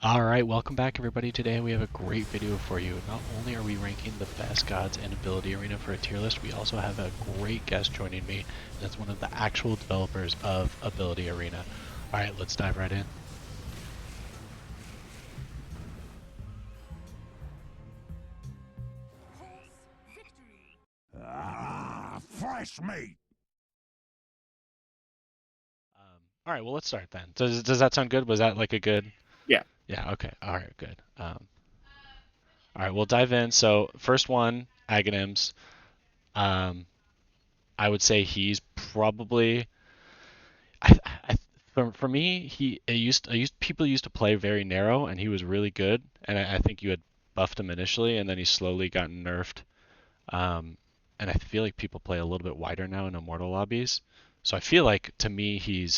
Alright, welcome back everybody. Today we have a great video for you. Not only are we ranking the best gods in Ability Arena for a tier list, we also have a great guest joining me. That's one of the actual developers of Ability Arena. Alright, let's dive right in. Fresh meat! Alright, well let's start then. Does that sound good? Was that like a good... Yeah. Yeah, okay. Alright, good. Alright, we'll dive in. So, first one, Aghanims. I would say he's probably... I, for me, people used to play very narrow, and he was really good. And I think you had buffed him initially, and then he slowly got nerfed. And I feel like people play a little bit wider now in Immortal lobbies. So I feel like to me he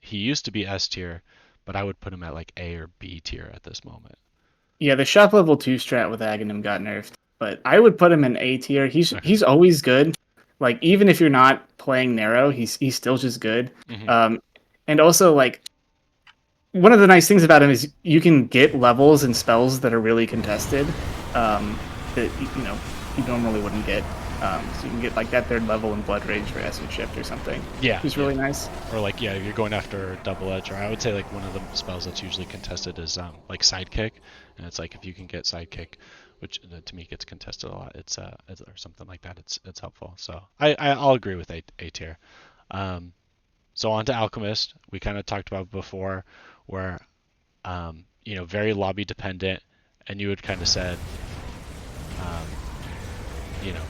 used to be S tier, but I would put him at like A or B tier at this moment. Yeah, the shop level 2 strat with Aghanim got nerfed, but I would put him in A tier. He's always good. Like, even if you're not playing narrow, he's still just good. Mm-hmm. And also, like, one of the nice things about him is you can get levels and spells that are really contested, that you normally wouldn't get. So you can get like that third level in Blood Rage for Essence Shift or something. Yeah, It's really nice. Or like, yeah, you're going after double edge, or I would say like one of the spells that's usually contested is like sidekick, and it's like if you can get sidekick, which to me gets contested a lot, it's or something like that, it's helpful. So I'll agree with A tier. So on to Alchemist. We kind of talked about before, where very lobby dependent, and you had kind of said,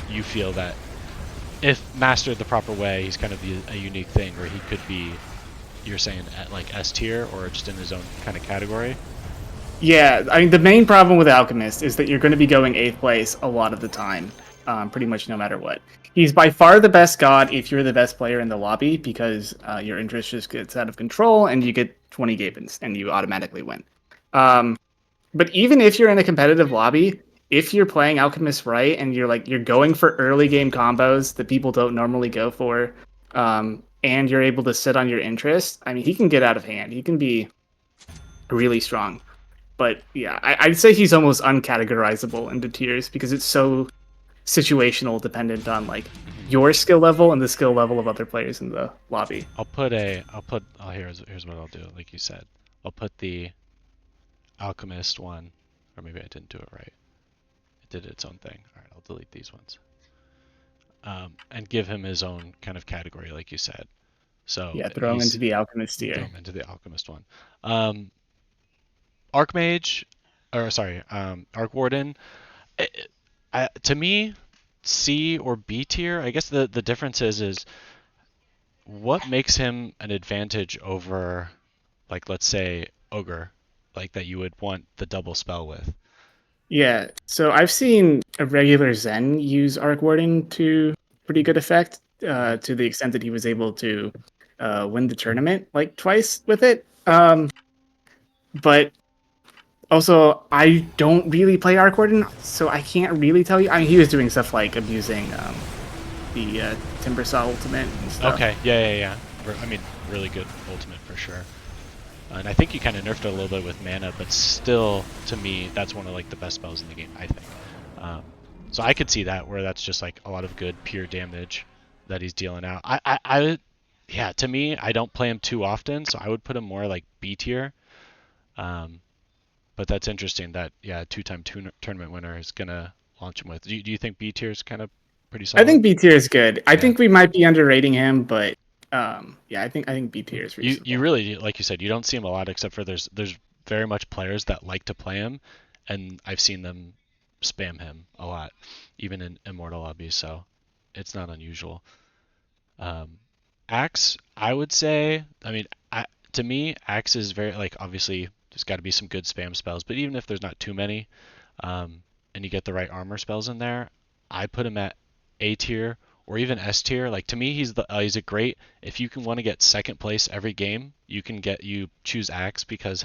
you feel that if mastered the proper way, he's kind of a unique thing, where he could be, you're saying, at like S tier or just in his own kind of category. Yeah, I mean, the main problem with Alchemist is that you're going to be going 8th place a lot of the time, pretty much no matter what. He's by far the best god if you're the best player in the lobby, because your interest just gets out of control and you get 20 Gapins and you automatically win. But even if you're in a competitive lobby, if you're playing Alchemist right and you're going for early game combos that people don't normally go for, and you're able to sit on your interest, I mean, he can get out of hand. He can be really strong. But yeah, I'd say he's almost uncategorizable into tiers because it's so situational, dependent on like your skill level and the skill level of other players in the lobby. Here's what I'll do. Like you said, I'll put the Alchemist one, or maybe I didn't do it right. It did its own thing. All right, I'll delete these ones. And give him his own kind of category, like you said. So yeah, throw him into the Alchemist tier. Throw him into the Alchemist one. Archmage, or sorry, Arc Warden. To me, C or B tier. I guess the difference is what makes him an advantage over, like, let's say Ogre, like that you would want the double spell with. Yeah, so I've seen a regular Zen use Arc Warden to pretty good effect, to the extent that he was able to win the tournament like twice with it. But also, I don't really play Arc Warden, so I can't really tell you. I mean, he was doing stuff like abusing the Timbersaw ultimate and stuff. Okay, yeah. I mean, really good ultimate for sure. And I think you kind of nerfed it a little bit with mana, but still, to me, that's one of like the best spells in the game, I think. So I could see that, where that's just like a lot of good pure damage that he's dealing out. Yeah, to me, I don't play him too often, so I would put him more like B tier. But that's interesting that, yeah, a two-time tournament winner is gonna launch him with. Do you think B tier is kind of pretty solid? I think B tier is good. I think we might be underrating him, but yeah, I think B tier is reasonable. You really, like you said, you don't see him a lot, except for there's very much players that like to play him, and I've seen them spam him a lot, even in Immortal lobbies, so it's not unusual. Axe, I would say, I mean, to me, Axe is very, like, obviously there's got to be some good spam spells, but even if there's not too many, and you get the right armor spells in there, I put him at A tier or even S tier. Like, to me, he's a great, if you can want to get second place every game, you choose Axe, because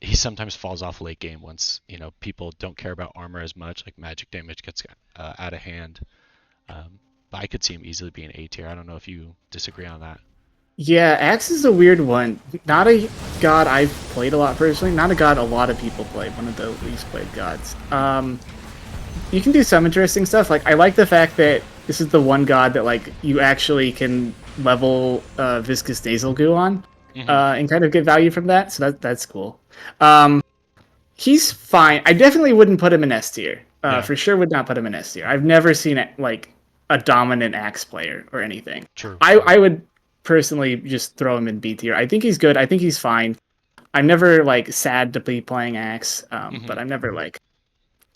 he sometimes falls off late game once people don't care about armor as much, like magic damage gets out of hand. But I could see him easily being A tier. I don't know if you disagree on that. Yeah, Axe is a weird one. Not a god I've played a lot personally. Not a god a lot of people play. One of the least played gods. You can do some interesting stuff. Like I like the fact that this is the one god that like you actually can level viscous nasal goo on, Hmm. and kind of get value from that. So that's cool. Um, he's fine. I definitely wouldn't put him in S tier. Yeah, For sure, would not put him in S tier. I've never seen it like a dominant axe player or anything. true, I true. I would personally just throw him in B tier. I think he's good. I think he's fine. I'm never like sad to be playing axe, Hmm. but I'm never like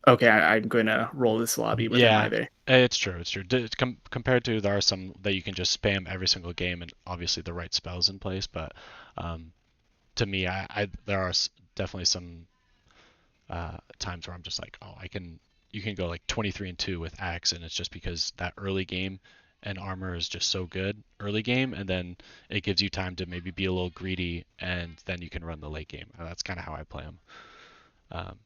okay, I'm going to roll this lobby with him Yeah, either. it's true. It's true. Compared to there are some that you can just spam every single game and obviously the right spells in place, but um, to me, there are definitely some times where I'm just like, oh, I can. You can go like 23 and 2 with axe, and it's just because that early game and armor is just so good early game, and then it gives you time to maybe be a little greedy, and then you can run the late game. And that's kind of how I play them. Um,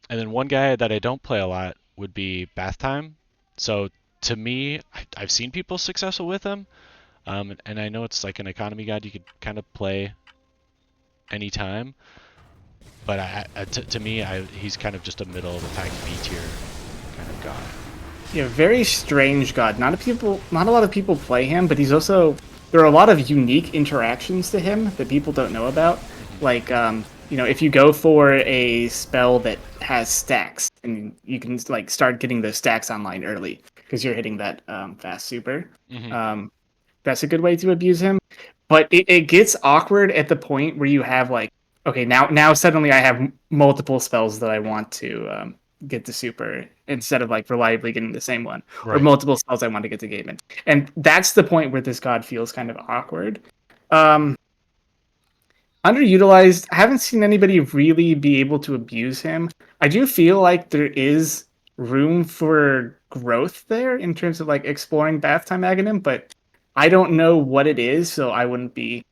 and then one guy that I don't play a lot would be Bath Time. So to me, I've seen people successful with him, and I know it's like an economy guide you could kind of play anytime. But to me, he's kind of just a middle of the pack B tier kind of god. Yeah, very strange god. Not a lot of people play him, but he's also there are a lot of unique interactions to him that people don't know about. Hmm. Like, if you go for a spell that has stacks, and you can like start getting those stacks online early because you're hitting that fast super. Hmm. Um, that's a good way to abuse him. But it gets awkward at the point where you have like, okay, now suddenly I have multiple spells that I want to get to super instead of like reliably getting the same one, or Right. multiple spells I want to get to game in. And that's the point where this god feels kind of awkward. Um, Underutilized. I haven't seen anybody really be able to abuse him. I do feel like there is room for growth there in terms of like exploring bath time aghanim, but I don't know what it is, so I wouldn't be,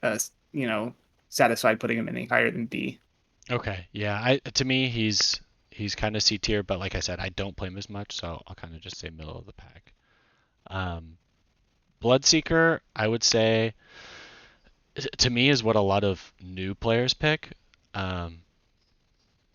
uh, you know, satisfied putting him any higher than B. Okay. Yeah. I to me he's kind of C tier, but like I said, I don't play him as much, so I'll kind of just say middle of the pack. Um, Bloodseeker, I would say to me is what a lot of new players pick. Um,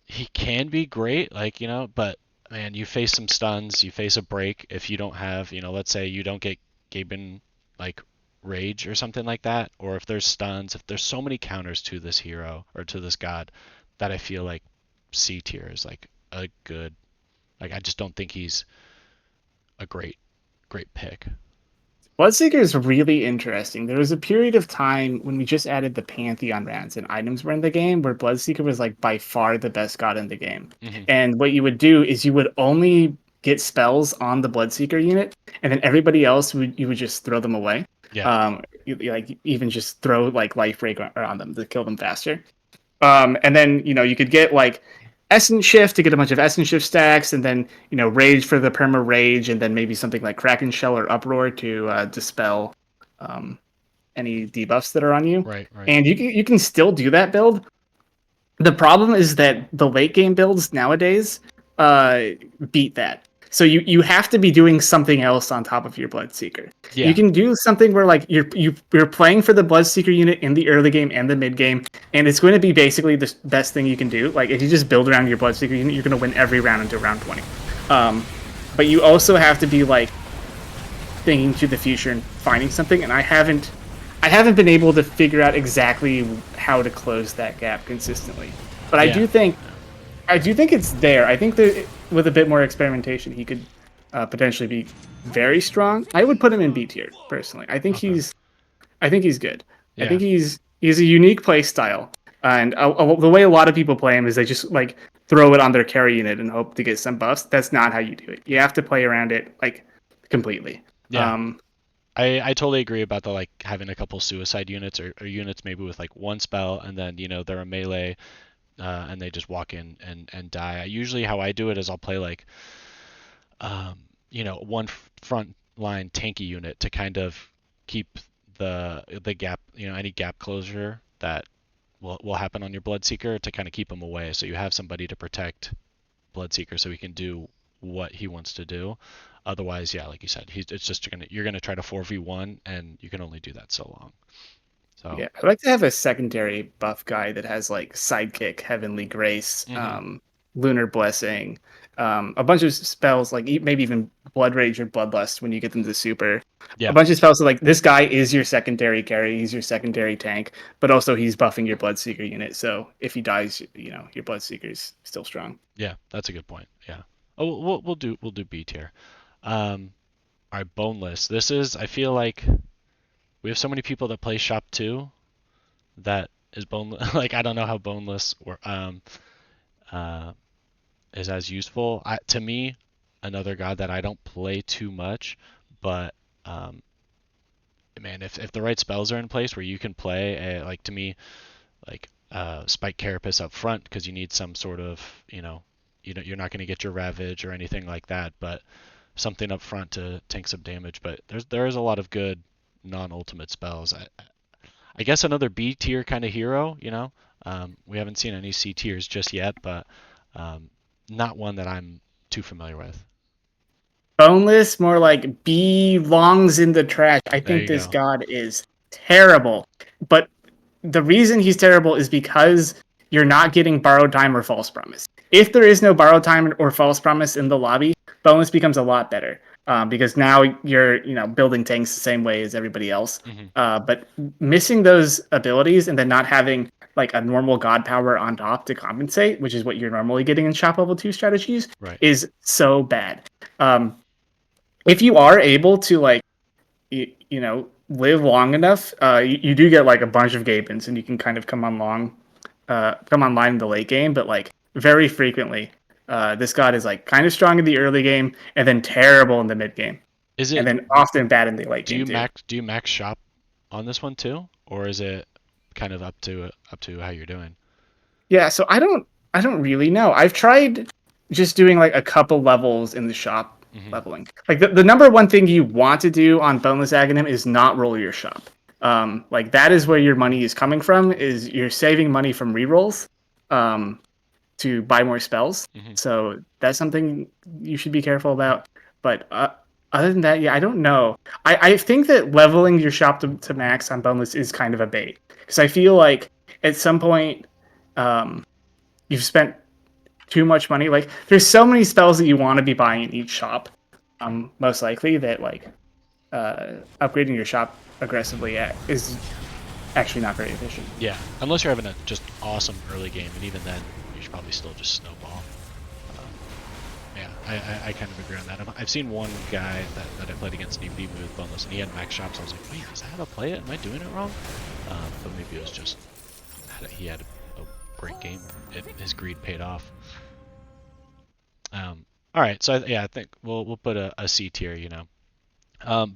he can be great, like but man, you face some stuns, you face a break if you don't have, let's say you don't get Gaben like rage or something like that, or if there's stuns, if there's so many counters to this hero or to this god that I feel like C tier is like a good, like I just don't think he's a great pick. Bloodseeker is really interesting. There was a period of time when we just added the Pantheon rounds and items were in the game where Bloodseeker was like by far the best god in the game. Hmm. And what you would do is you would only get spells on the Bloodseeker unit, and then everybody else you would just throw them away. Yeah. Like even just throw like life break on them to kill them faster. And then you could get like Essence Shift to get a bunch of Essence Shift stacks, and then Rage for the perma rage, and then maybe something like Kraken Shell or Uproar to dispel um, any debuffs that are on you. Right. Right. And you can still do that build. The problem is that the late game builds nowadays uh, beat that. So you have to be doing something else on top of your Bloodseeker. You Yeah. can do something where like you're playing for the Bloodseeker unit in the early game and the mid game, and it's going to be basically the best thing you can do. Like if you just build around your Bloodseeker unit, you're going to win every round until round 20. Um, but you also have to be like thinking to the future and finding something. And I haven't been able to figure out exactly how to close that gap consistently. But I Yeah. do think Yeah. I do think it's there. I think that with a bit more experimentation, he could potentially be very strong. I would put him in B tier personally. I think Okay. he's good. I Yeah. think he's a unique play style, and the way a lot of people play him is they just like throw it on their carry unit and hope to get some buffs. That's not how you do it. You have to play around it like completely. Yeah. Um, I totally agree about the like having a couple suicide units or units maybe with like one spell and then they're a melee and they just walk in and die. Usually how I do it is I'll play like one front line tanky unit to kind of keep the gap, any gap closure that will happen on your Bloodseeker to kind of keep him away. So you have somebody to protect Bloodseeker so he can do what he wants to do. Otherwise, yeah, like you said, you're gonna try to 4v1 and you can only do that so long. So, Yeah, I'd like to have a secondary buff guy that has like Sidekick, Heavenly Grace, hmm Lunar Blessing, a bunch of spells like maybe even Blood Rage or Bloodlust when you get them to super. A yeah, bunch of spells that, like, this guy is your secondary carry, he's your secondary tank, but also he's buffing your Bloodseeker unit. So if he dies, your Bloodseeker's still strong. yeah, that's a good point. Yeah. Oh, we'll do B tier. All right, boneless. This is I feel like we have so many people that play shop 2 that is boneless. Like I don't know how boneless or uh is as useful. To me, another god that I don't play too much, but um man, if the right spells are in place where you can play like to me like Spike Carapace up front because you need some sort of you're not going to get your Ravage or anything like that, but something up front to tank some damage. But there is a lot of good non-ultimate spells. I guess another B tier kind of hero. We haven't seen any C tiers just yet, but um, not one that I'm too familiar with. Boneless, more like belongs in the trash. I There think you this go. god is terrible. But the reason he's terrible is because you're not getting borrowed time or false promise. If there is no borrowed time or false promise in the lobby, bonus becomes a lot better because now you're building tanks the same way as everybody else. hmm But missing those abilities and then not having like a normal god power on top to compensate, which is what you're normally getting in shop level 2 strategies, Right. is so bad. If you are able to like live long enough, you do get like a bunch of Gapins, and you can kind of come online in the late game. But like very frequently, this god is like kind of strong in the early game, and then terrible in the mid game, Is and it? then often bad in the late Do game you too. max shop on this one too, or is it kind of up to how you're doing? Yeah, so I don't really know. I've tried just doing like a couple levels in the shop hmm leveling. Like the number one thing you want to do on boneless Aghanim is not roll your shop. Like that is where your money is coming from. Is you're saving money from rerolls, um, to buy more spells. hmm So that's something you should be careful about. But other than that, yeah, I don't know. I think that leveling your shop to max on boneless is kind of a bait because I feel like at some point um, you've spent too much money. Like there's so many spells that you want to be buying in each shop, most likely that like upgrading your shop aggressively is actually not very efficient. Yeah, unless you're having a just awesome early game, and even then, you should probably still just snowball. Um, yeah, I kind of agree on that. I've seen one guy that I played against named Bimu with boneless, and he had max shops. I was like, wait, is that how to play it? Am I doing it wrong? But maybe it was just he had a great game. His greed paid off. All right, so yeah, I think we'll put a C tier.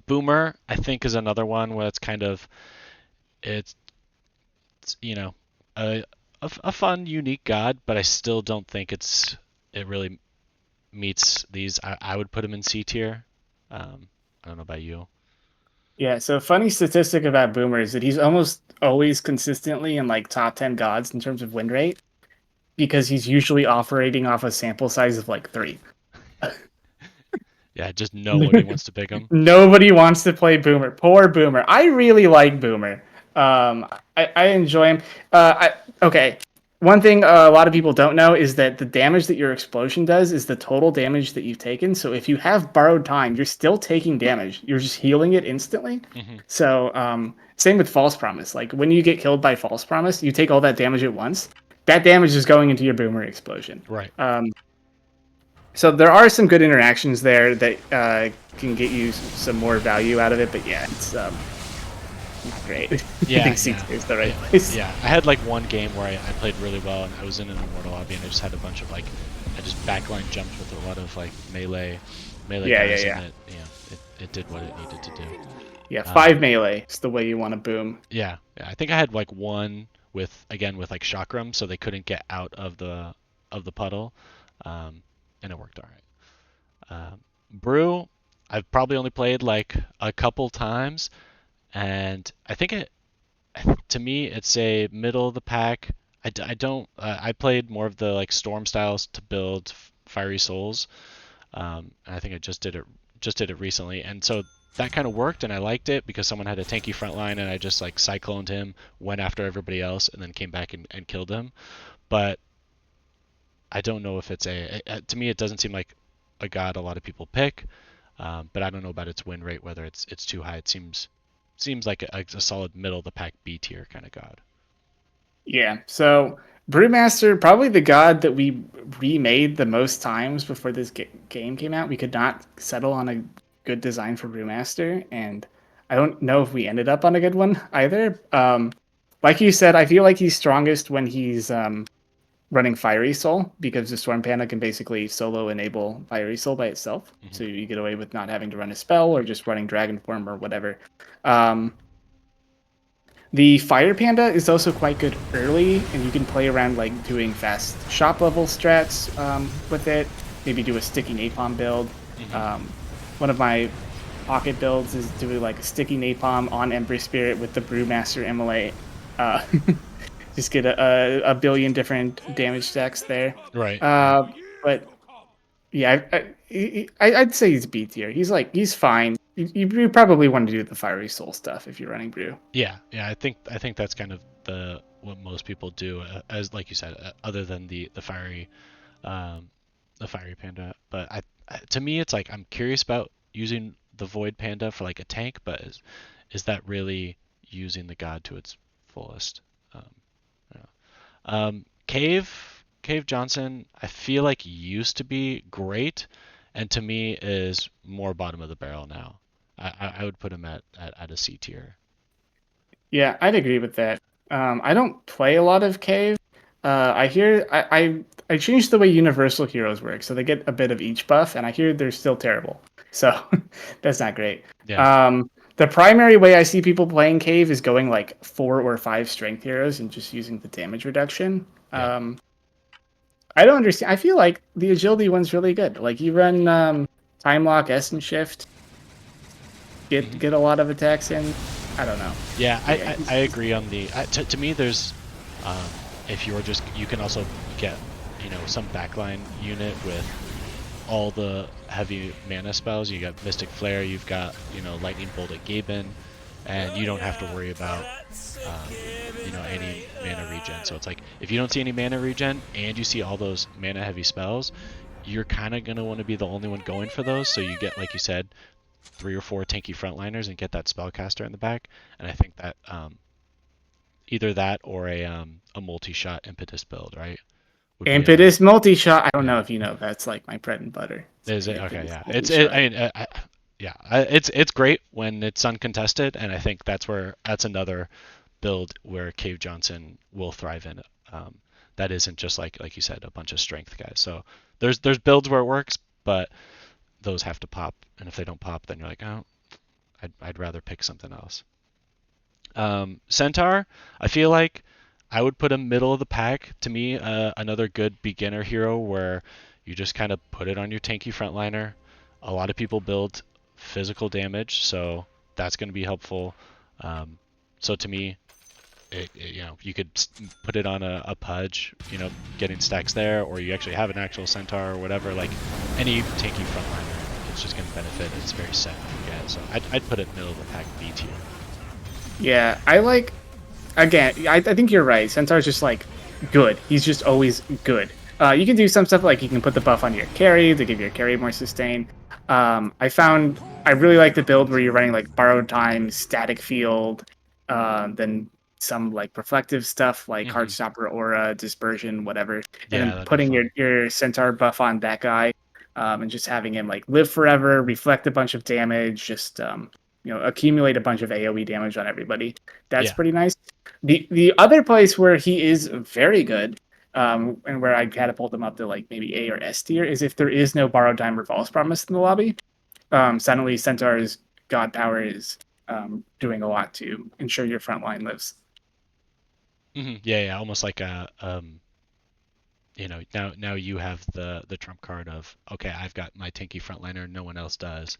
Boomer I think is another one where it's kind of it's a a fun unique god, but I still don't think it really meets these. I would put him in C tier. I don't know about you. Yeah, so funny statistic about Boomer is that he's almost always consistently in like top 10 gods in terms of win rate because he's usually operating off a sample size of like 3. Yeah, just nobody wants to pick him. Nobody wants to play Boomer. Poor Boomer. I really like Boomer. I enjoy him. Okay. One thing a lot of people don't know is that the damage that your explosion does is the total damage that you've taken. So if you have borrowed time, you're still taking damage. You're just healing it instantly. hmm So same with False Promise. Like when you get killed by False Promise, you take all that damage at once. That damage is going into your Boomer explosion. Right. So there are some good interactions there that can get you some more value out of it, but yeah, it's not great. I Yeah, think C yeah, tier is the right yeah, place. yeah. I had like one game where I played really well, and I was in an immortal lobby, and I just had a bunch of like, I just backline jumped with a lot of like melee Yeah, yeah, guys, and yeah. it did what it needed to do. Yeah, Um, 5 melee is the way you want to boom. yeah, I think I had like one with like chakram, so they couldn't get out of the puddle, and it worked all right. Brew, I've probably only played like a couple times, and I think to me it's a middle of the pack. I don't I played more of the like storm styles to build fiery souls, and I think I just did it recently, and so that kind of worked, and I liked it because someone had a tanky front line, and I just like cycloned him, went after everybody else, and then came back and killed him. But I don't know if it's to me it doesn't seem like a god a lot of people pick. But I don't know about its win rate, whether it's too high. It seems like a solid middle of the pack B tier kind of god. Yeah. So Brewmaster, probably the god that we remade the most times before this game came out. We could not settle on a good design for Brewmaster, and I don't know if we ended up on a good one either. Like you said, I feel like he's strongest when he's running Fiery Soul because the Storm Panda can basically solo enable Fiery Soul by itself. Hmm. So you get away with not having to run a spell or just running Dragon Form or whatever. Um, the Fire Panda is also quite good early, and you can play around like doing fast shop level strats with it. Maybe do a sticky napalm build. Hmm. Um, one of my pocket builds is doing like a sticky napalm on Ember Spirit with the Brewmaster MLA. Uh, just get a billion different damage stacks there. Right. Right. But yeah, I'd say he's B tier. He's fine. You probably want to do the Fiery Soul stuff if you're running Brew. Yeah. Yeah. I think that's kind of the what most people do, as like you said, other than um, the fiery panda. But to me, it's like I'm curious about using the void panda for like a tank, but is that really using the god to its fullest? Um, yeah. Cave Johnson, I feel like used to be great, and to me is more bottom of the barrel now. I would put him at a C tier. Yeah, I'd agree with that. I don't play a lot of Cave. I hear I changed the way Universal Heroes work, so they get a bit of each buff, and I hear they're still terrible. So that's not great. Yeah. The primary way I see people playing Cave is going like 4 or 5 strength heroes and just using the damage reduction. Yeah. I don't understand. I feel like the agility one's really good. Like you run Time Lock, Essence Shift, Hmm. get a lot of attacks in. I don't know. Yeah, Yeah, I agree on the to me there's um, if you're just you can also get some backline unit with all the heavy mana spells. You got Mystic Flare, you've got Lightning Bolt at Gaben, and you don't have to worry about any mana regen. So it's like if you don't see any mana regen and you see all those mana heavy spells, you're kind of gonna want to be the only one going for those. So you get, like you said, 3 or 4 tanky frontliners and get that spellcaster in the back. And I think that either that or a multi-shot impetus build, right, would be a Impetus multi-shot. I don't yeah. know if you know that's like my bread and butter. Is it okay? Impetus Yeah, multi-shot. I mean, yeah, it's great when it's uncontested, and I think that's another build where Cave Johnson will thrive in. Um, that isn't just like you said, a bunch of strength guys. So there's builds where it works, but those have to pop, and if they don't pop, then you're like, oh, I'd rather pick something else. Centaur, I feel like I would put him middle of the pack. To me, another good beginner hero where you just kind of put it on your tanky frontliner. A lot of people build physical damage, so that's going to be helpful. So to me, you could put it on a Pudge, getting stacks there, or you actually have an actual Centaur or whatever. Like any tanky frontliner, it's just going to benefit. It's very set again, so I'd put it middle of the pack B tier. Yeah, I like. Again, I think you're right. Centaur's just like good. He's just always good. You can do some stuff like you can put the buff on your carry to give your carry more sustain. I really like the build where you're running like borrowed time, static field, then some like reflective stuff like Hmm. Heartstopper, Aura, Dispersion, whatever, and Yeah, then that'd be putting fun. your Centaur buff on that guy, and just having him like live forever, reflect a bunch of damage, just accumulate a bunch of AOE damage on everybody. That's Yeah. pretty nice. The other place where he is very good, and where I catapult him up to like maybe A or S tier, is if there is no borrowed time or false promise in the lobby. Suddenly Centaur's god power is doing a lot to ensure your front line lives. Yeah, yeah, almost like now you have the trump card of okay, I've got my tanky frontliner, no one else does,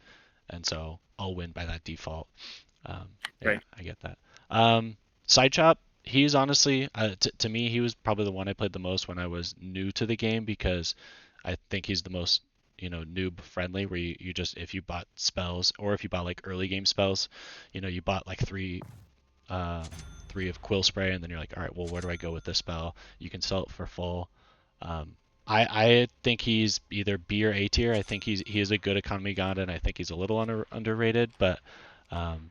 and so I'll win by that default. Yeah, Right. I get that. Side chop, he's honestly to me he was probably the one I played the most when I was new to the game because I think he's the most noob friendly, where you just, if you bought spells, or if you bought like early game spells, you bought like uh, three of Quill Spray, and then you're like, all right, well, where do I go with this spell? You can sell it for full. Um, I think he's either B or A tier. I think he is a good economy god, and I think he's a little underrated, but um,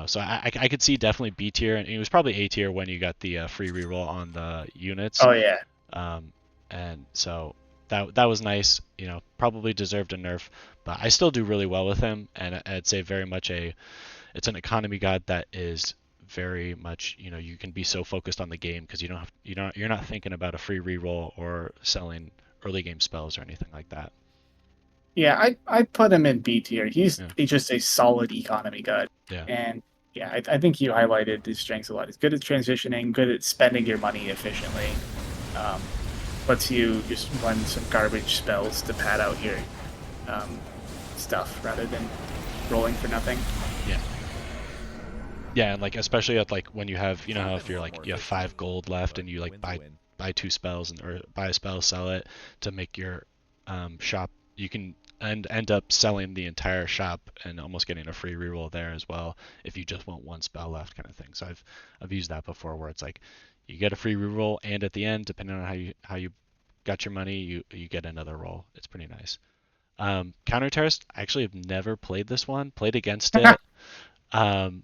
so I could see definitely B tier, and he was probably A tier when you got the free reroll on the units. Oh yeah. Um, and so that was nice. Probably deserved a nerf, but I still do really well with him, and I'd say very much it's an economy god that is very much, you can be so focused on the game because you're not thinking about a free reroll or selling early game spells or anything like that. Yeah, I put him in B tier. Yeah, He's just a solid economy god, yeah, and yeah, I think you highlighted his strengths a lot. He's good at transitioning, good at spending your money efficiently. Um, lets you just run some garbage spells to pad out your um, stuff rather than rolling for nothing. yeah, yeah, and like especially at like when you have, how if Even you're lot like more you have efficient, 5 gold left but and you like win's a win. buy two spells, or buy a spell, sell it to make your shop, you can end up selling the entire shop and almost getting a free reroll there as well if you just want one spell left, kind of thing. So I've used that before, where it's like you get a free reroll, and at the end, depending on how you got your money, you get another roll. It's pretty nice. Counter Terrorist, I actually have never played this one, played against it. Um,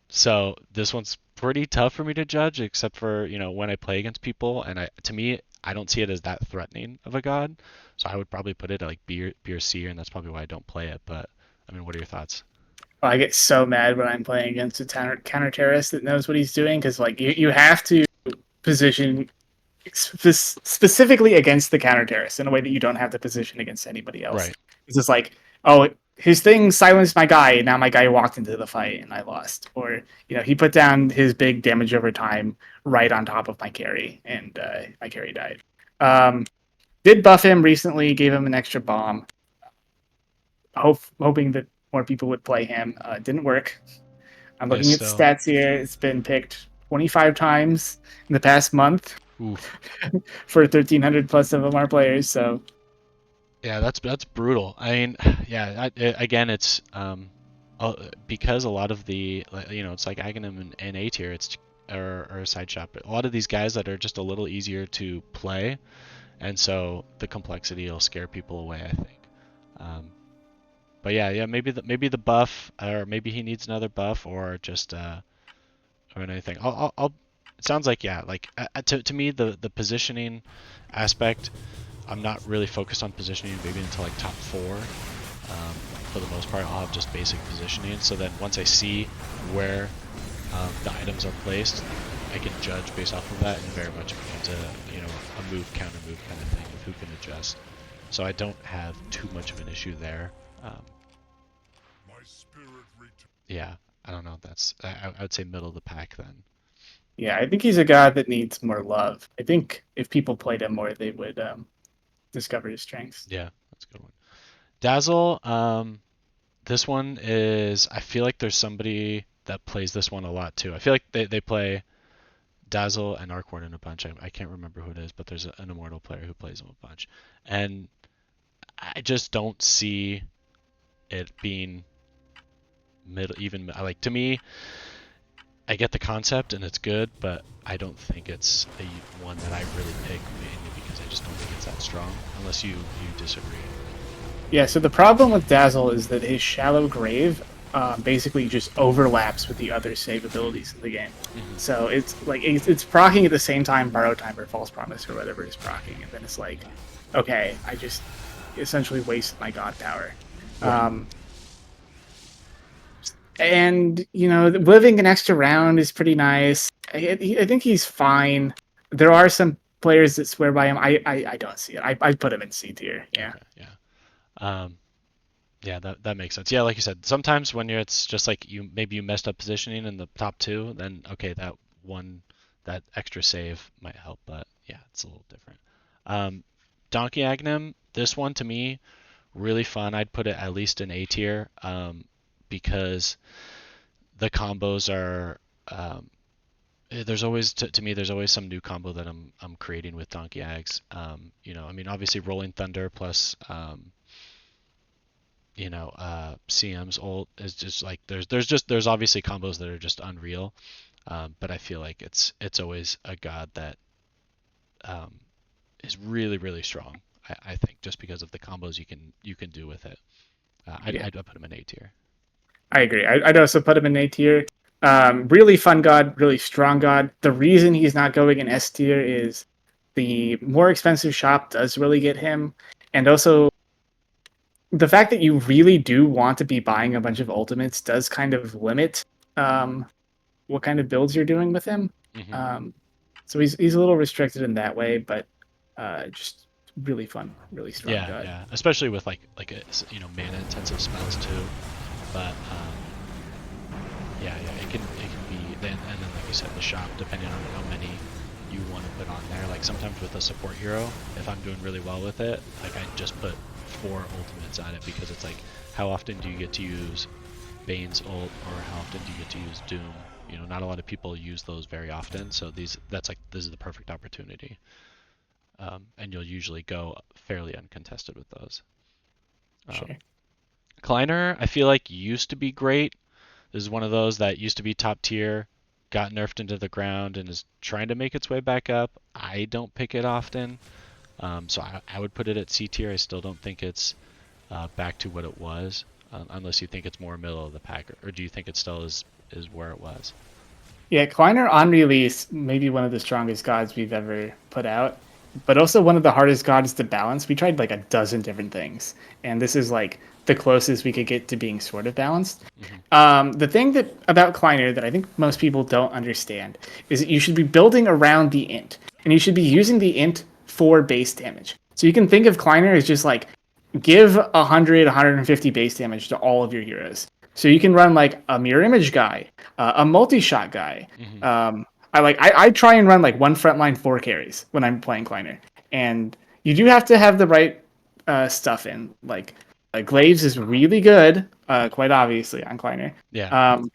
so this one's pretty tough for me to judge, except for, when I play against people, and to me, I don't see it as that threatening of a god. So I would probably put it at like B or C, and that's probably why I don't play it. But I mean, what are your thoughts? I get so mad when I'm playing against a counter terrorist that knows what he's doing because like you have to position specifically against the counter terrorist in a way that you don't have to position against anybody else. Right. It's just like, oh, his thing silenced my guy, and now my guy walked into the fight and I lost. Or, he put down his big damage over time right on top of my carry, and my carry died. Um, did buff him recently, gave him an extra bomb, hoping that more people would play him. Didn't work. I'm Yeah. looking at the Still. stats here. It's been picked 25 times in the past month Oof. for 1,300 plus MMR players. So Yeah, that's brutal. I mean, yeah. Again, it's because a lot of the, it's like Aghanim and A tier, or side shop. A lot of these guys that are just a little easier to play, and so the complexity will scare people away, I think. Um, but yeah, maybe the buff, or maybe he needs another buff, or just or anything. It sounds like, yeah, like to me, the positioning aspect, I'm not really focused on positioning maybe until like top 4. For the most part, I'll have just basic positioning. So then once I see where the items are placed, I can judge based off of that, and very much into, a move counter move kind of thing of who can adjust. So I don't have too much of an issue there. Um, My spirit returns. yeah, I don't know. I would say middle of the pack then. yeah, I think he's a god that needs more love. I think if people played him more, they would discover his strengths. Yeah, that's a good one. Dazzle, this one is, I feel like there's somebody that plays this one a lot too. I feel like they play Dazzle and Arcward in a bunch. I can't remember who it is, but there's an Immortal player who plays them a bunch. And I just don't see it being like, to me, I get the concept and it's good, but I don't think it's one that I really pick, mainly because I just don't think it's that strong, unless you disagree. Yeah, so the problem with Dazzle is that his Shallow Grave basically just overlaps with the other save abilities in the game. Mm-hmm. So it's like it's proccing at the same time Borrow Time or False Promise or whatever is proccing, and then it's like, okay, I just essentially wasted my god power. Right. And living an extra round is pretty nice. I think he's fine. There are some players that swear by him. I don't see it. I put him in C tier. Yeah. Okay. Yeah. Um, yeah, that makes sense. Yeah, like you said, sometimes when it's just like maybe you messed up positioning in the top 2, then okay, that extra save might help, but yeah, it's a little different. Donkey Agnem, this one to me really fun. I'd put it at least in A tier, because the combos are there's always to me there's always some new combo that I'm creating with Donkey Ags. I mean obviously Rolling Thunder plus CM's ult is just like there's obviously combos that are just unreal. But I feel like it's always a god that um, is really really strong. I think just because of the combos you can do with it. Yeah, I'd put him in A tier. I agree. I'd also put him in A tier. Really fun god, really strong god. The reason he's not going in S tier is the more expensive shop does really get him, and also the fact that you really do want to be buying a bunch of ultimates does kind of limit um, what kind of builds you're doing with him. Hmm. Um, so he's a little restricted in that way, but just really fun, really strong Yeah, god. yeah, especially with mana intensive spells too. But yeah, it can be then like you said the shop depending on how many you want to put on there. Like sometimes with a support hero, if I'm doing really well with it, like I just put 4 ultimates on it because it's like how often do you get to use Bane's ult or how often do you get to use Doom? Not a lot of people use those very often, so this is the perfect opportunity. And you'll usually go fairly uncontested with those. Um, Sure. Kleiner, I feel like used to be great. This is one of those that used to be top tier, got nerfed into the ground, and is trying to make its way back up. I don't pick it often, so I would put it at C tier. I still don't think it's back to what it was, unless you think it's more middle of the pack, or do you think it still is where it was? Yeah, Kleiner on release, maybe one of the strongest gods we've ever put out, but also one of the hardest gods to balance. We tried like a dozen different things, and this is like the closest we could get to being sort of balanced. Hmm. The thing that about Kleiner that I think most people don't understand is that you should be building around the int, and you should be using the int for base damage. So you can think of Kleiner as just like give 100, 150 base damage to all of your heroes. So you can run like a mirror image guy, a multi-shot guy. Hmm. I try and run like one frontline 4 carries when I'm playing Kleiner, and you do have to have the right stuff in. Like Glaives is really good, quite obviously on Kleiner. Yeah. Um,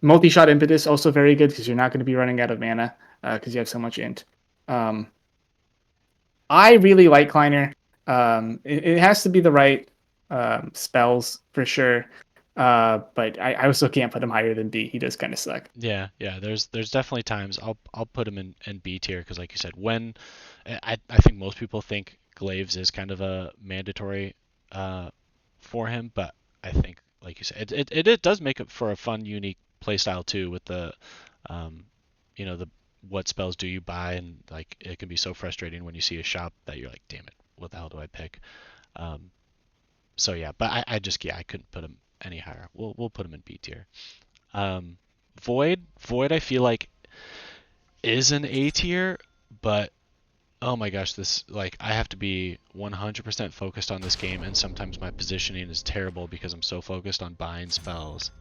multi-shot impetus also very good because you're not going to be running out of mana because you have so much int. Um, I really like Kleiner. It has to be the right spells for sure. But I also can't put him higher than B. He does kind of suck. Yeah, yeah. There's definitely times I'll put him in B tier because like you said, when I think most people think Glaives is kind of a mandatory uh, for him, but I think like you said, it does make it for a fun, unique playstyle too with the um, the what spells do you buy and like it can be so frustrating when you see a shop that you're like, damn it, what the hell do I pick? Um, so yeah, but I couldn't put him any higher. We'll put him in B tier. Um, Void, I feel like is an A tier, but oh my gosh, this like I have to be 100% focused on this game, and sometimes my positioning is terrible because I'm so focused on buying spells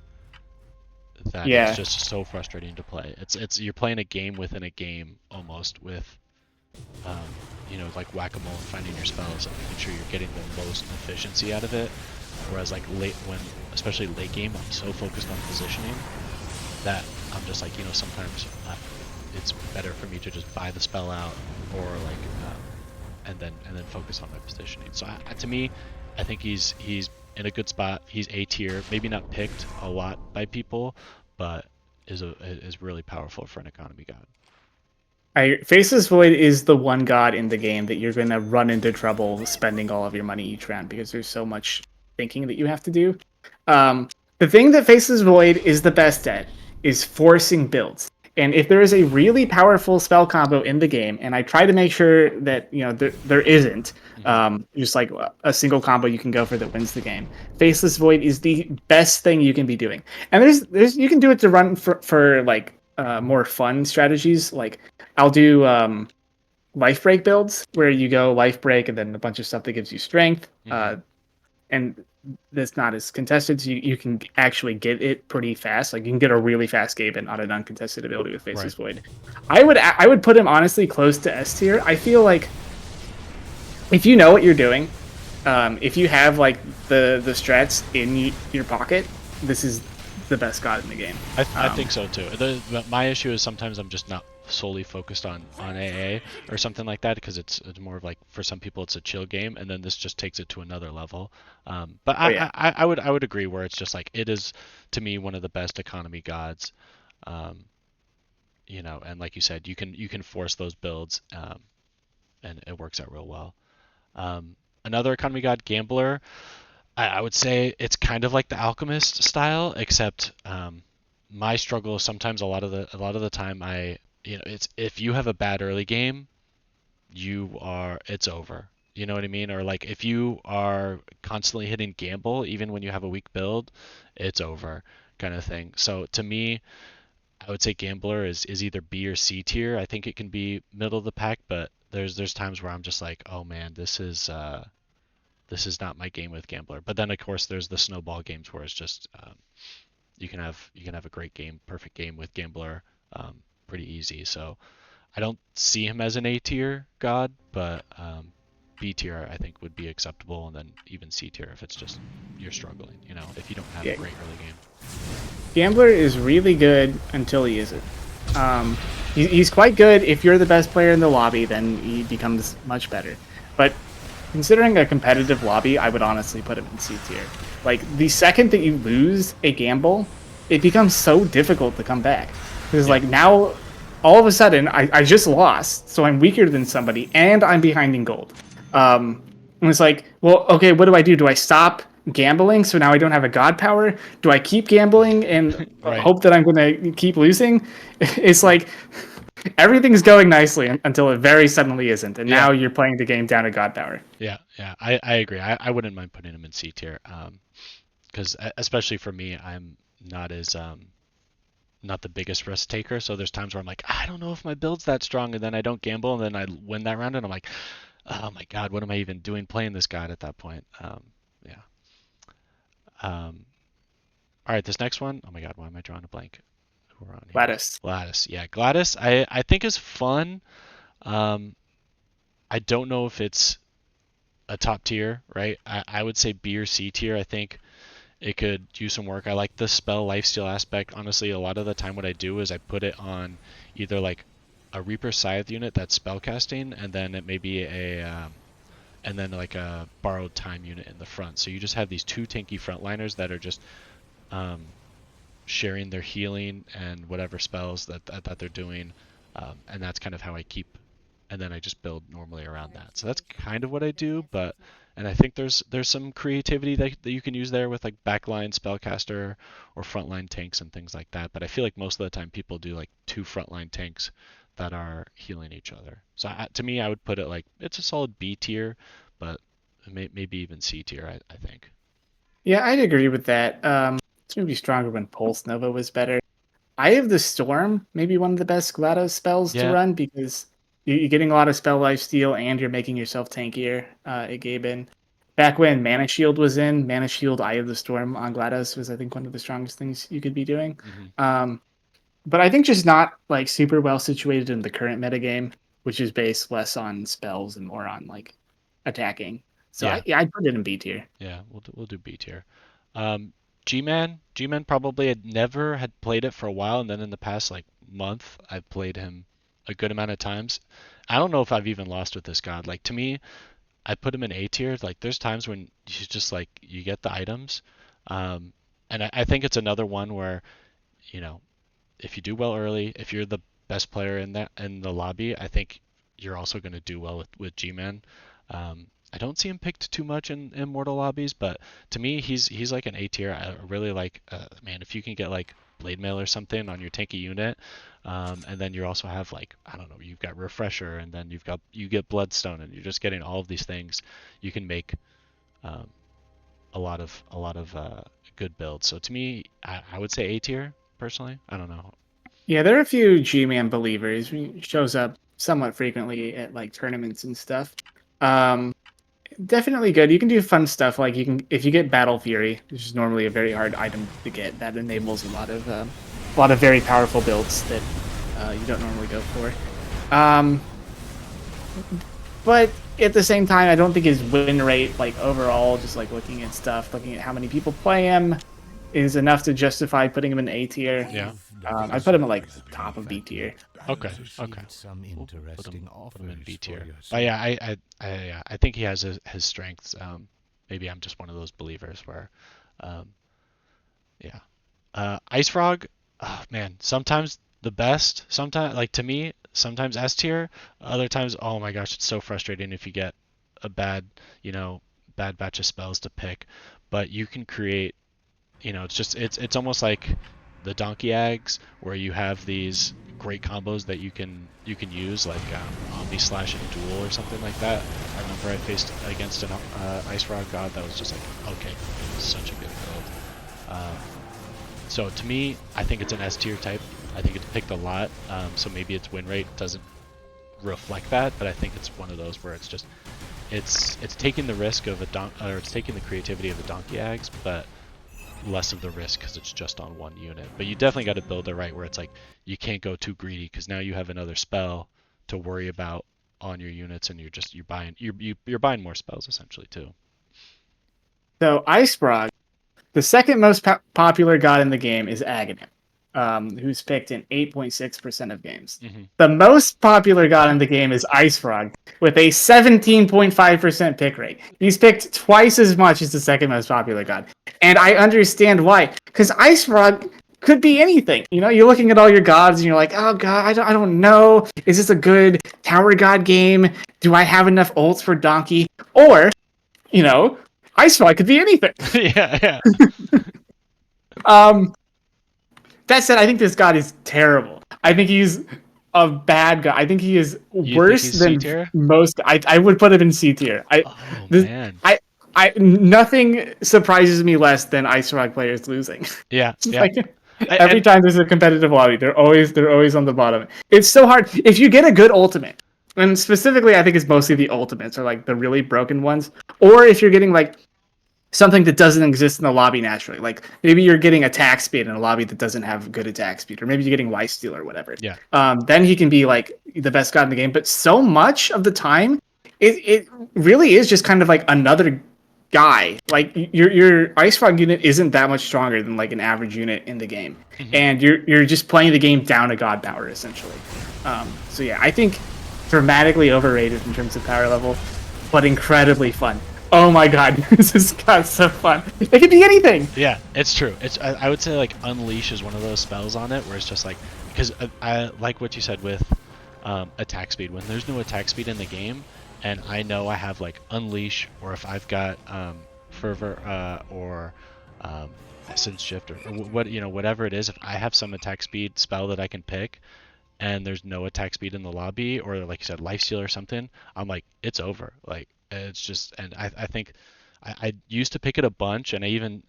that it's Yeah, just so frustrating to play. It's you're playing a game within a game almost with um, like whack-a-mole and finding your spells and making sure you're getting the most efficiency out of it. Whereas like especially late game, I'm so focused on positioning that I'm just like, sometimes it's better for me to just buy the spell out or like, and then focus on my positioning. So to me, I think he's in a good spot. He's A tier, maybe not picked a lot by people, but is really powerful for an economy god. Faceless Void is the one god in the game that you're going to run into trouble spending all of your money each round because there's so much thinking that you have to do. The thing that Faceless Void is the best at is forcing builds. And if there is a really powerful spell combo in the game, and I try to make sure that there isn't, Hmm. just like a single combo you can go for that wins the game. Faceless Void is the best thing you can be doing, and there's you can do it to run for like more fun strategies. Like I'll do life break builds where you go life break and then a bunch of stuff that gives you strength. Hmm. And that's not as contested, so you can actually get it pretty fast. Like you can get a really fast game on an uncontested ability with Right. Faceless Void. I would put him honestly close to S tier. I feel like if you know what you're doing, if you have like the strats in your pocket, this is the best god in the game. I think so too. My issue is sometimes I'm just not solely focused on AA or something like that because it's more of like for some people it's a chill game, and then this just takes it to another level. But Oh yeah, I would agree where it's just like it is to me one of the best economy gods. Um, and like you said, you can force those builds, and it works out real well. Another economy god, Gambler. I would say it's kind of like the Alchemist style, except my struggle is sometimes a lot of the time it's if you have a bad early game, it's over. You know what I mean? Or like if you are constantly hitting gamble, even when you have a weak build, it's over, kind of thing. So to me, I would say Gambler is either B or C tier. I think it can be middle of the pack, but there's times where I'm just like, oh man, this is not my game with Gambler. But then of course there's the snowball games where it's just you can have a great game, perfect game with Gambler, pretty easy. So I don't see him as an A tier god, but B tier I think would be acceptable, and then even C tier if it's just you're struggling, if you don't have a yeah. great early game. Gambler is really good until he isn't. He's quite good if you're the best player in the lobby. Then he becomes much better. But considering a competitive lobby, I would honestly put him in C tier. Like, the second that you lose a gamble, it becomes so difficult to come back. Because, Yeah. like, now, all of a sudden, I just lost, so I'm weaker than somebody, and I'm behind in gold. And it's like, well, okay, what do I do? Do I stop gambling so now I don't have a god power? Do I keep gambling and Right. hope that I'm going to keep losing? It's like everyth's going nicely until it very suddenly isn't, and Yeah. now you're playing the game down to god power. Yeah. Yeah. I agree. I wouldn't mind putting him in C tier. Because especially for me, I'm not as not the biggest risk taker. So there's times where I'm like, I don't know if my build's that strong, and then I don't gamble, and then I win that round, and I'm like, oh my god, what am I even doing playing this god at that point? Yeah. Um, all right, this next one. Oh my god, why am I drawing a blank? Who are on here? Gladys. Gladys. Yeah, Gladys. I think is fun. Um, I don't know if it's a top tier, right? I would say B or C tier. I think it could use some work. I like the spell lifesteal aspect. Honestly, a lot of the time what I do is I put it on either like a Reaper Scythe unit that's spellcasting, and then it may be and then like a borrowed time unit in the front. So you just have these two tanky frontliners that are just um, sharing their healing and whatever spells that they're doing, and that's kind of how I keep. And then I just build normally around that. So that's kind of what I do, and I think there's some creativity that you can use there with like backline spellcaster or frontline tanks and things like that. But I feel like most of the time people do like two frontline tanks that are healing each other. So to me, I would put it like it's a solid B tier, but maybe even C tier. I think. Yeah, I'd agree with that. It's maybe stronger when Pulse Nova was better. Eye of the Storm, maybe one of the best GLaDOS spells to Yeah. run because you're getting a lot of spell lifesteal and you're making yourself tankier at Gaben. Back when Mana Shield was in, Mana Shield Eye of the Storm on GLaDOS was, I think, one of the strongest things you could be doing. Hmm. But I think just not like super well situated in the current metagame, which is based less on spells and more on like attacking. So Yeah. I'd put it in B tier. Yeah. We'll do B tier. G-Man probably had never had played it for a while, and then in the past like month, I've played him a good amount of times. I don't know if I've even lost with this god. Like to me, I put him in A tier. Like there's times when you just like you get the items, and I think it's another one where you know if you do well early, if you're the best player in the lobby, I think you're also going to do well with G-Man. I don't see him picked too much in Immortal lobbies, but to me, he's like an A tier. I really like, man, if you can get like Blade Mail or something on your tanky unit, and then you also have like I don't know, you've got Refresher, and then you get Bloodstone, and you're just getting all of these things. You can make um, a lot of good builds. So to me, I would say A tier personally. I don't know. Yeah, there are a few G-Man believers. He shows up somewhat frequently at like tournaments and stuff. Um, Definitely good. You can do fun stuff like you can if you get Battle Fury, which is normally a very hard item to get. That enables a lot of very powerful builds that you don't normally go for. Um, but at the same time, I don't think his win rate, like overall, just like looking at stuff, looking at how many people play him, is enough to justify putting him in A tier. Yeah. I put him at like top of B tier. Okay. Okay. We'll put him in B tier. But yeah, yeah, I think he has his strengths. Maybe I'm just one of those believers where, um, yeah. Ice Frog, oh, man, sometimes the best. Sometimes, like to me, sometimes S tier. Other times, oh my gosh, it's so frustrating if you get a bad, you know, bad batch of spells to pick. But you can create, it's almost like the Donkey Eggs where you have these great combos that you can use like Omni Slash and Duel or something like that. I remember I faced against an Ice Frog God that was just like, okay, it was such a good build. So to me, I think it's an S tier type. I think it's picked a lot, so maybe its win rate doesn't reflect that, but I think it's one of those where it's just it's taking the risk of or it's taking the creativity of a Donkey Eggs, but less of the risk because it's just on one unit. But you definitely got to build it right where it's like you can't go too greedy because now you have another spell to worry about on your units, and you're buying more spells essentially too. So Ice Frog, the second most popular god in the game is Aghanim, who's picked in 8.6% of games. Mm-hmm. The most popular god in the game is Ice Frog, with a 17.5% pick rate. He's picked twice as much as the second most popular god. And I understand why. Because Ice Frog could be anything. You know, you're looking at all your gods and you're like, oh god, I don't know. Is this a good tower god game? Do I have enough ults for Donkey? Or, you know, Ice Frog could be anything. Yeah, yeah. That said, I think this god is terrible. I think he's a bad guy. I think he is worse than C-tier? most. I would put him in C tier. Oh man. Nothing surprises me less than Ice Rock players losing. Yeah, yeah. Like, every time there's a competitive lobby, they're always on the bottom. It's so hard if you get a good ultimate, and specifically, I think it's mostly the ultimates are like the really broken ones, or if you're getting like something that doesn't exist in the lobby naturally. Like maybe you're getting attack speed in a lobby that doesn't have good attack speed, or maybe you're getting lifesteal or whatever. Yeah. Then he can be like the best god in the game. But so much of the time, it really is just kind of like another guy. Like your Ice Frog unit isn't that much stronger than like an average unit in the game, and you're just playing the game down to god power essentially. So yeah, I think dramatically overrated in terms of power level, but incredibly fun. Oh my god, this has got so fun. It could be anything. Yeah, it's true. I would say like Unleash is one of those spells on it where it's just like, because I like what you said with attack speed. When there's no attack speed in the game, and I know I have like Unleash, or if I've got Fervor or Essence Shift or whatever it is, if I have some attack speed spell that I can pick, and there's no attack speed in the lobby, or like you said, lifesteal or something, I'm like, it's over. Like it's just, and I think I used to pick it a bunch, and I even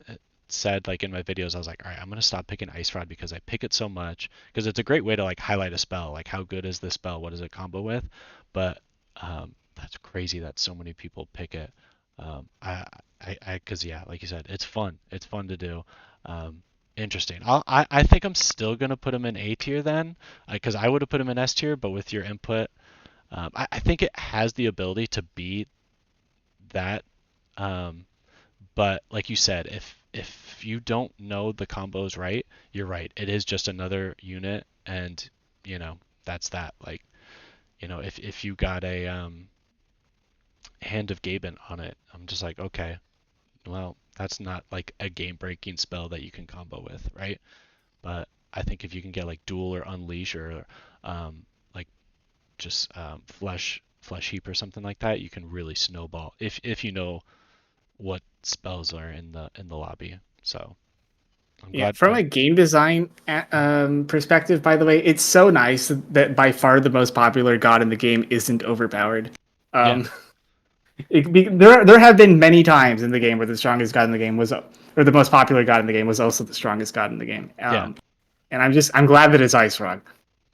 said like in my videos, I was like, all right, I'm gonna stop picking Ice Rod because I pick it so much, because it's a great way to like highlight a spell, like how good is this spell, what does it combo with, but that's crazy that so many people pick it. Because yeah, like you said, it's fun to do. Interesting. I think I'm still gonna put him in A tier then, because I would have put him in S tier, but with your input, I think it has the ability to be that. But like you said, if you don't know the combos right, you're right. It is just another unit, and that's that. Like, if you got a Hand of Gaben on it, I'm just like, okay, well, that's not like a game-breaking spell that you can combo with, right? But I think if you can get like Duel or Unleash or like just Flesh Heap or something like that, you can really snowball if you know what spells are in the lobby. So I'm glad. From a game design perspective, by the way, it's so nice that by far the most popular god in the game isn't overpowered. Yeah. There have been many times in the game where the strongest god in the game was, or the most popular god in the game was also the strongest god in the game. Yeah. And I'm glad that it's Ice Frog.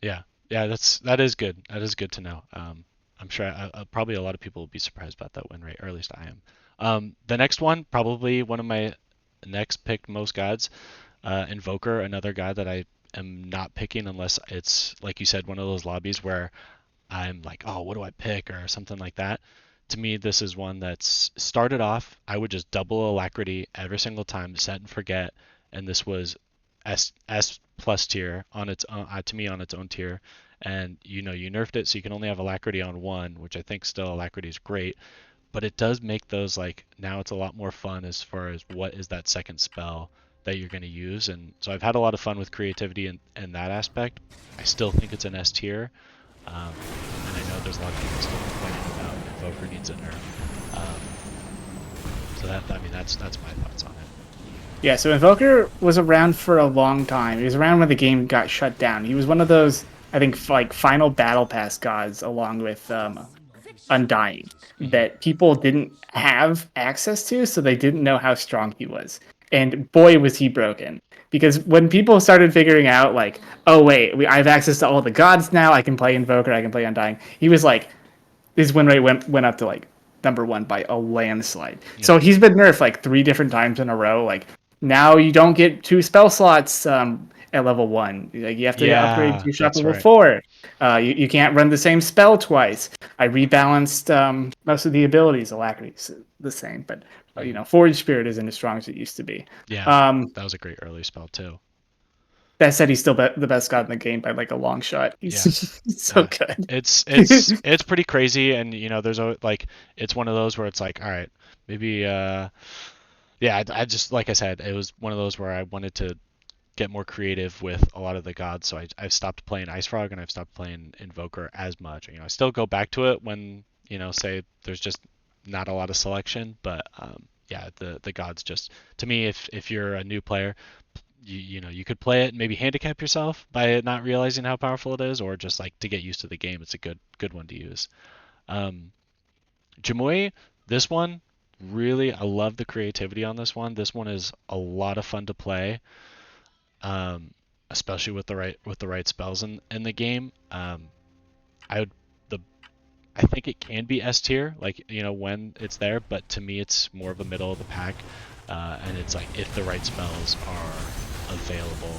Yeah, that is good. That is good to know. I'm sure probably a lot of people will be surprised about that win rate, or at least I am. The next one, probably one of my next picked most gods, Invoker, another god that I am not picking unless it's like you said, one of those lobbies where I'm like, oh, what do I pick or something like that. To me, this is one that's started off, I would just double Alacrity every single time, set and forget, and this was S plus tier on its own, to me on its own tier, and you nerfed it so you can only have alacrity on one, which I think still alacrity is great, but it does make those like now it's a lot more fun as far as what is that second spell that you're going to use, and so I've had a lot of fun with creativity in that aspect. I still think it's an S tier, um, and I know there's a lot of people still complaining about Invoker needs a nerf. So that I mean that's my thoughts on it. Yeah, so Invoker was around for a long time. He was around when the game got shut down. He was one of those, I think, like final battle pass gods, along with Undying, Hmm. that people didn't have access to, so they didn't know how strong he was. And boy, was he broken. Because when people started figuring out, like, oh wait, I have access to all the gods now. I can play Invoker. I can play Undying. He was like, his win rate went up to like number one by a landslide. Yeah. So he's been nerfed like three different times in a row. Like now you don't get two spell slots at level one. Like you have to upgrade Yeah, to shop that's level right. four. You can't run the same spell twice. I rebalanced most of the abilities. Alacrity's the same, but Hmm. Forge Spirit isn't as strong as it used to be. Yeah, Um, that was a great early spell too. that said, he's still the best god in the game by like a long shot. He's, Yeah. he's so Yeah. good. It's pretty crazy, and there's a like it's one of those where it's like, all right, maybe yeah, I just like I said, it was one of those where I wanted to get more creative with a lot of the gods, so I've stopped playing Ice Frog and I've stopped playing Invoker as much. I still go back to it when say there's just not a lot of selection, but yeah, the gods just to me, if you're a new player, you could play it and maybe handicap yourself by not realizing how powerful it is, or just like to get used to the game. It's a good one to use. Um, Jamui, this one really, I love the creativity on this one. This one is a lot of fun to play, um, especially with the right spells in the game. I would the I think it can be S tier, like when it's there, but to me it's more of a middle of the pack, and it's like if the right spells are available,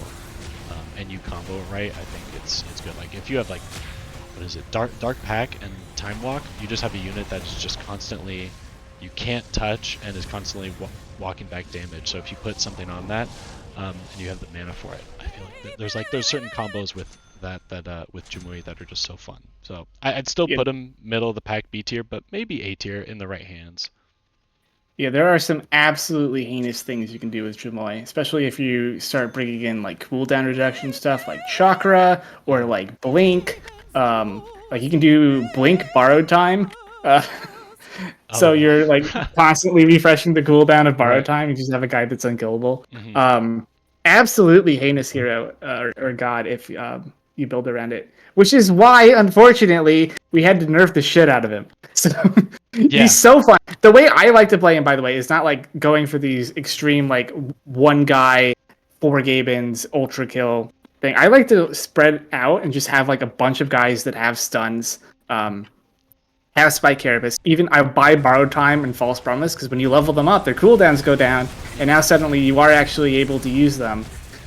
and you combo it right, I think it's good. Like if you have like what is it, dark pack and time walk, you just have a unit that's just constantly you can't touch and is constantly walking back damage. So if you put something on that, and you have the mana for it, I feel like there's certain combos with that with Jumui that are just so fun. So I'd still Yeah, put him middle of the pack, B tier, but maybe A tier in the right hands. Yeah, there are some absolutely heinous things you can do with Jumoy, especially if you start bringing in like cooldown reduction stuff like Chakra or Hmm. like Blink. Like you can do Blink borrowed time. Uh, Oh so you're like yeah. constantly refreshing the cooldown of borrowed Right. time. You just have a guy that's unkillable. Hmm. Absolutely heinous hero or god if you build around it. Which is why, unfortunately, we had to nerf the shit out of him. So he's Yeah. so fun. The way I like to play him, by the way, is not like going for these extreme like one guy, four Gabens, ultra kill thing. I like to spread out and just have like a bunch of guys that have stuns. Have Spike Carapace. Even I buy Borrowed Time and False Promise because when you level them up, their cooldowns go down, and now suddenly you are actually able to use them.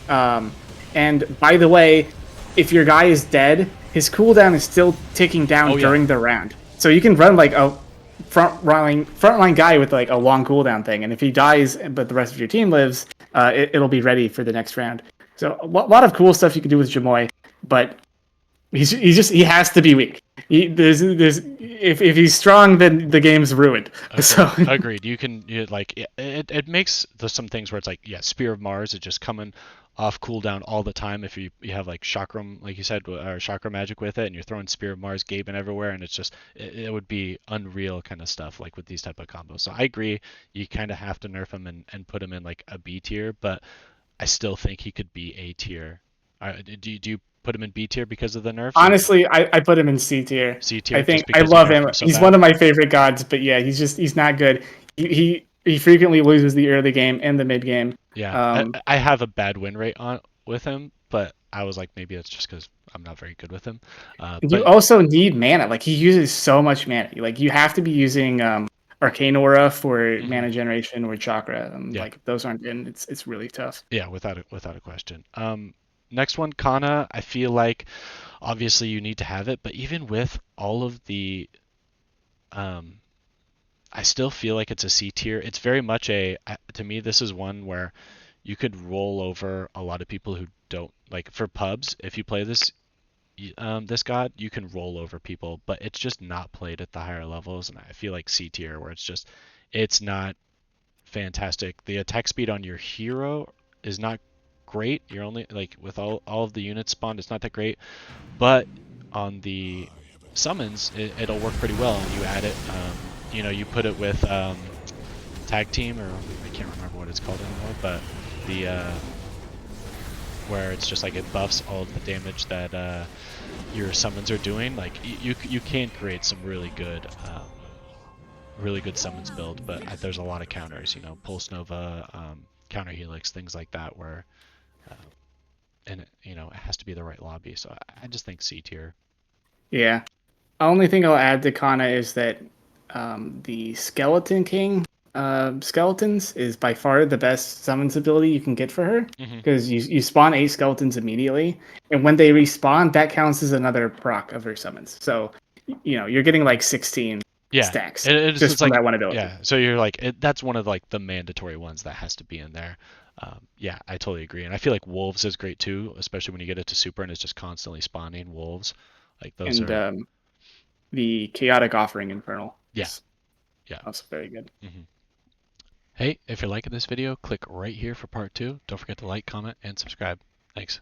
Um, and by the way, if your guy is dead, his cooldown is still ticking down Oh yeah. during the round. So you can run like a frontline guy with like a long cooldown thing, and if he dies but the rest of your team lives, it'll be ready for the next round. So a lot of cool stuff you can do with Jamoy, but he has to be weak. There's if he's strong, then the game's ruined. So Agreed. Like it makes some things where it's like yeah, Spear of Mars is just coming off cooldown all the time if you have like chakram like you said or chakra magic with it and you're throwing Spear of Mars Gaben everywhere and it's just it would be unreal kind of stuff like with these type of combos. So I agree you kind of have to nerf him and put him in like a B tier, but I still think he could be A tier. Do you put him in B tier because of the nerfs or honestly, I put him in C tier. C I tier think just I because you love nerfed him. him so He's one bad? of my favorite gods, but yeah, he's not good. He frequently loses the early game and the mid game. Yeah, I, Um, I have a bad win rate on with him, but I was like, maybe it's just because I'm not very good with him. you But also need mana. Like he uses so much mana. Like you have to be using Arcane Aura for mhm, mana generation or Chakra. yeah, Like if those aren't in, it's really tough. yeah, without a question. Next one, Kana. I feel like obviously you need to have it, but even with all of the, um, I still feel like it's a C tier. It's very much to me, this is one where you could roll over a lot of people who don't like for pubs. If you play this god, you can roll over people, but it's just not played at the higher levels. And I feel like C tier, where it's not fantastic. The attack speed on your hero is not great. You're only like with all of the units spawned, it's not that great. But on the summons, it'll work pretty well. You add it, you put it with tag team, or I can't remember what it's called anymore, but the where it's just like it buffs all of the damage that your summons are doing. Like you can create some really good summons build, but there's a lot of counters. Pulse Nova, counter Helix, things like that, where uh, and it has to be the right lobby. So I just think C tier. Yeah. Only thing I'll add to Kana is that the Skeleton King skeletons is by far the best summons ability you can get for her, Hmm. because you spawn 8 skeletons immediately, and when they respawn, that counts as another proc of her summons. So you're getting like 16 Yeah, stacks it's just from like that one ability. yeah. So you're like that's one of like the mandatory ones that has to be in there. Yeah, I totally agree, and I feel like wolves is great too, especially when you get it to super and it's just constantly spawning wolves. Like those And are the Chaotic Offering Infernal yeah, is yeah. also very good. Hmm. Hey, if you're liking this video, click right here for part 2. Don't forget to like, comment, and subscribe. Thanks.